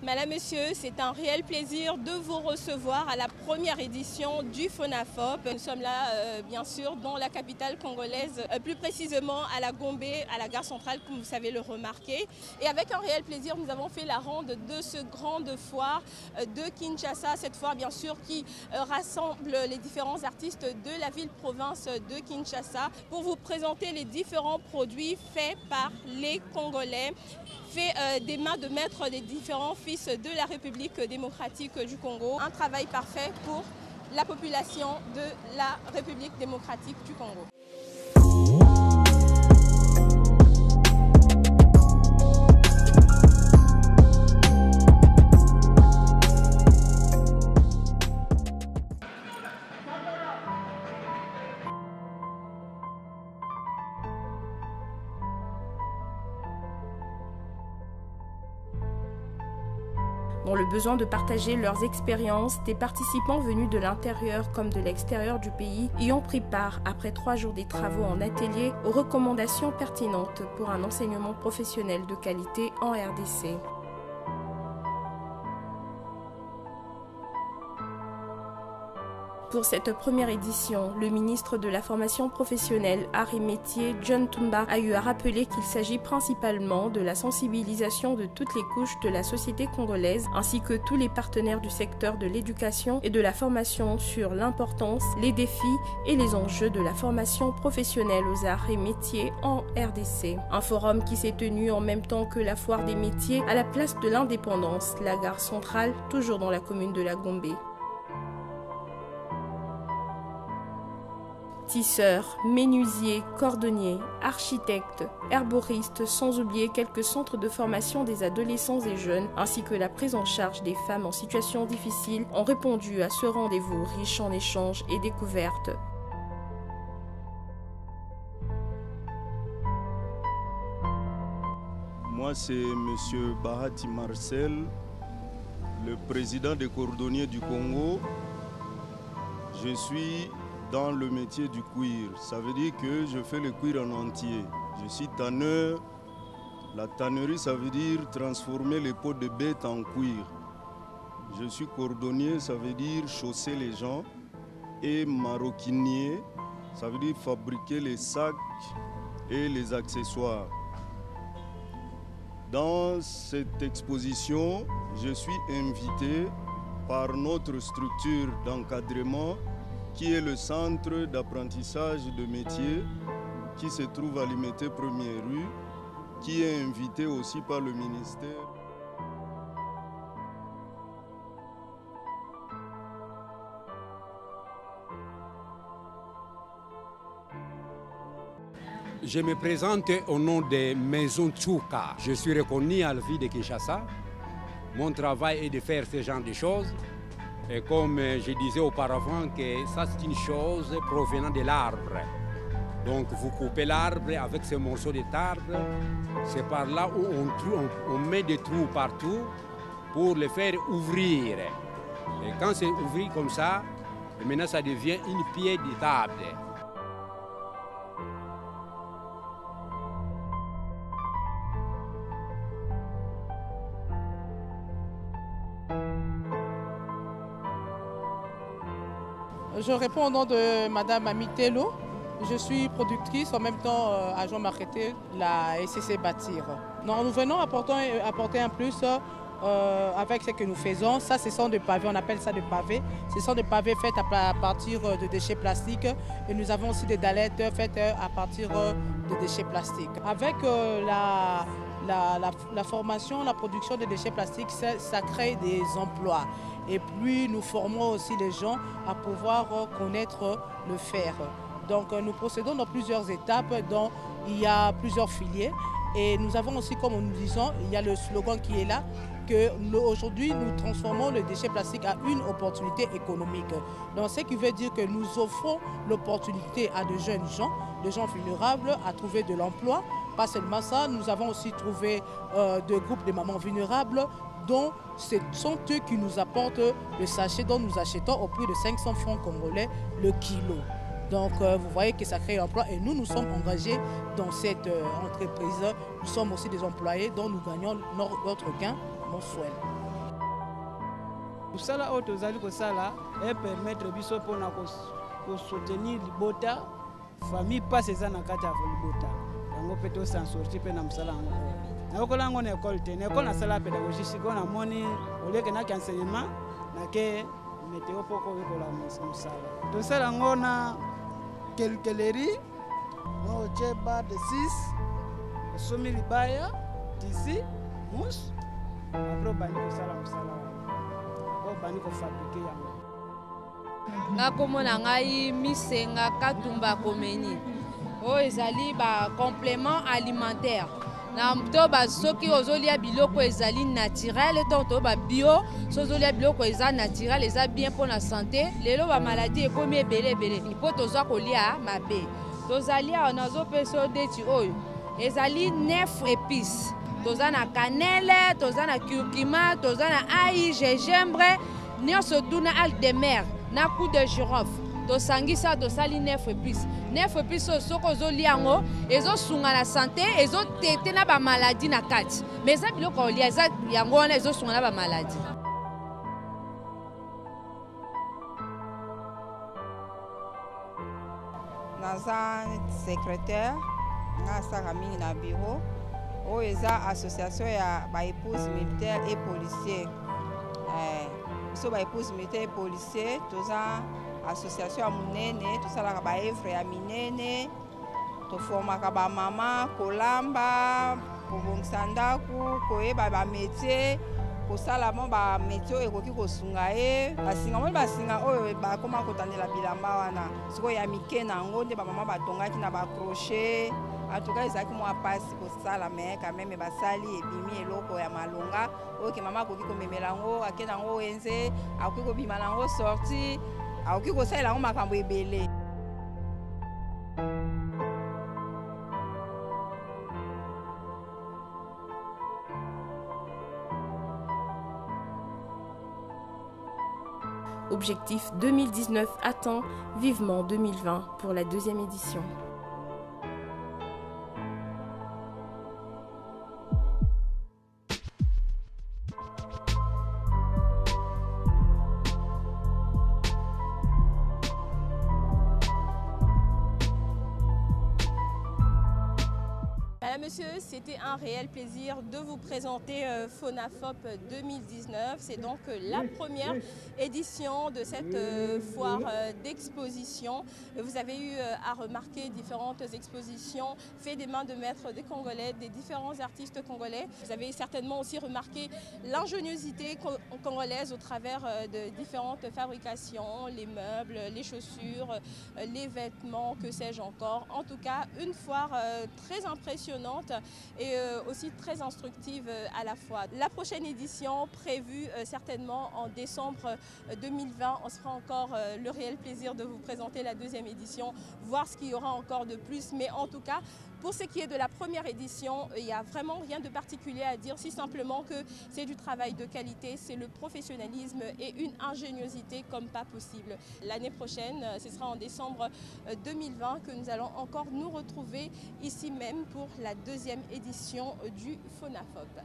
Madame, Monsieur, c'est un réel plaisir de vous recevoir à la première édition du FONAFOP. Nous sommes là, bien sûr, dans la capitale congolaise, plus précisément à la Gombe, à la gare centrale, comme vous savez le remarquer. Et avec un réel plaisir, nous avons fait la ronde de ce grande foire de Kinshasa, cette foire, bien sûr, qui rassemble les différents artistes de la ville-province de Kinshasa pour vous présenter les différents produits faits par les Congolais, faits des mains de maître des différents fils de la République démocratique du Congo. Un travail parfait pour la population de la République démocratique du Congo. Dans le besoin de partager leurs expériences, des participants venus de l'intérieur comme de l'extérieur du pays y ont pris part, après 3 jours des travaux en atelier, aux recommandations pertinentes pour un enseignement professionnel de qualité en RDC. Pour cette première édition, le ministre de la Formation professionnelle, Arts et Métiers, John Tumba, a eu à rappeler qu'il s'agit principalement de la sensibilisation de toutes les couches de la société congolaise, ainsi que tous les partenaires du secteur de l'éducation et de la formation sur l'importance, les défis et les enjeux de la formation professionnelle aux arts et métiers en RDC. Un forum qui s'est tenu en même temps que la foire des métiers à la place de l'Indépendance, la gare centrale, toujours dans la commune de la Gombe. Tisseurs, menuisiers, cordonniers, architectes, herboristes, sans oublier quelques centres de formation des adolescents et jeunes, ainsi que la prise en charge des femmes en situation difficile, ont répondu à ce rendez-vous riche en échanges et découvertes. Moi, c'est M. Bahati Marcel, le président des cordonniers du Congo. Je suis dans le métier du cuir. Ça veut dire que je fais le cuir en entier. Je suis tanneur. La tannerie, ça veut dire transformer les peaux de bête en cuir. Je suis cordonnier, ça veut dire chausser les gens. Et maroquinier, ça veut dire fabriquer les sacs et les accessoires. Dans cette exposition, je suis invité par notre structure d'encadrement qui est le centre d'apprentissage de métiers qui se trouve à Limité 1er rue, qui est invité aussi par le ministère. Je me présente au nom de Maison Tchouka. Je suis reconnu à la ville de Kinshasa. Mon travail est de faire ce genre de choses. Et comme je disais auparavant, que ça c'est une chose provenant de l'arbre. Donc vous coupez l'arbre avec ce morceau d'arbre. C'est par là où on met des trous partout pour le faire ouvrir. Et quand c'est ouvert comme ça, maintenant ça devient une pied de table. Je réponds au nom de Madame Amitelo. Je suis productrice, en même temps agent marketing la SCC Bâtir. Non, nous venons apporter un plus avec ce que nous faisons. Ça, ce sont des pavés, on appelle ça des pavés. Ce sont des pavés faits à partir de déchets plastiques. Et nous avons aussi des dallettes faites à partir de déchets plastiques. Avec la formation, la production de déchets plastiques, ça crée des emplois. Et puis nous formons aussi les gens à pouvoir connaître le fer. Donc nous procédons dans plusieurs étapes dont il y a plusieurs filières. Et nous avons aussi, comme nous disons, il y a le slogan qui est là, qu'aujourd'hui nous transformons le déchet plastique à une opportunité économique. Donc ce qui veut dire que nous offrons l'opportunité à de jeunes gens, des gens vulnérables, à trouver de l'emploi. Pas seulement ça, nous avons aussi trouvé des groupes de mamans vulnérables dont ce sont eux qui nous apportent le sachet dont nous achetons au prix de 500 francs congolais le kilo. Donc vous voyez que ça crée l'emploi et nous sommes engagés dans cette entreprise. Nous sommes aussi des employés dont nous gagnons notre gain mensuel. Kosala oyo tozali kosala et permettre biso mpona kosoutenir libota famille passe eza na kati ya libota yango mpe tosan sorti mpe na mosala yango oyo nayokola yango na ekole te na ekole nasala pédagogie sikoyo namoni olieke naki enseignement nake météo mpo koyekola mosala tosala yango na kelkeleri otie bar de 6 osomi libaya tisi mousse apres obandi kosala mosala obandi kofabrike yango. Nakomona ngai Misenga Katumba Komeni oyo ezali ba complément alimentaire na to basoki ozolia biloko ezali naturel to ba bio sozolia biloko eza naturel eza bien pour la santé lelo ba maladie ekomi ebele po tozwa kolia mabe tozali nazo peso deti oyo ezali 9 épices toza na cannelle toza na curcuma toza na ail gingembre nyonso tuna algue de mer na coup de girofle tosangisa tosali 9 épices 9 épices soko ozolia yango ezosunga na santé ezotete na bamaladi na kati mais eza biloko olia eza yango wana ezosunga na bamaladi. Naza secrétaire nasaka mingi na bureau oyo eza association ya baépouse militaire et policier biso baépouse militaire et policier toza association ya monene tosalaka baevre ya minene toformaka bamama kolamba kobongisa ndaku koyeba bamétier kosala mo bamétier oyo ekoki kosunga ye basinga moni basinga oyo bakoma kotandela bilamba wana sikoyo ya mike na yango nde bamama batongaki na bacrochet atuka ezalaki mwa pasi kosala me kameme basali ebimi eloko ya malonga oyo ke mama akoki komemela yango akenda yango wenze akoki kobima na yango sorti akoki kosalela yango makambo ebele. Objectif 2019 atteint, vivement 2020 pour la 2e édition. Madame, Monsieur, c'était un réel plaisir de vous présenter FONAFOP 2019. C'est donc la première édition de cette foire d'exposition. Vous avez eu à remarquer différentes expositions faites des mains de maître des Congolais, des différents artistes congolais. Vous avez certainement aussi remarqué l'ingéniosité congolaise au travers de différentes fabrications, les meubles, les chaussures, les vêtements, que sais-je encore. En tout cas, une foire très impressionnante et aussi très instructive à la fois. La prochaine édition prévue certainement en décembre 2020, on se fera encore le réel plaisir de vous présenter la 2e édition, voir ce qu'il y aura encore de plus. Mais en tout cas, pour ce qui est de la première édition, il n'y a vraiment rien de particulier à dire, si simplement que c'est du travail de qualité, c'est le professionnalisme et une ingéniosité comme pas possible. L'année prochaine, ce sera en décembre 2020 que nous allons encore nous retrouver ici même pour la 2e édition du FONAFOP.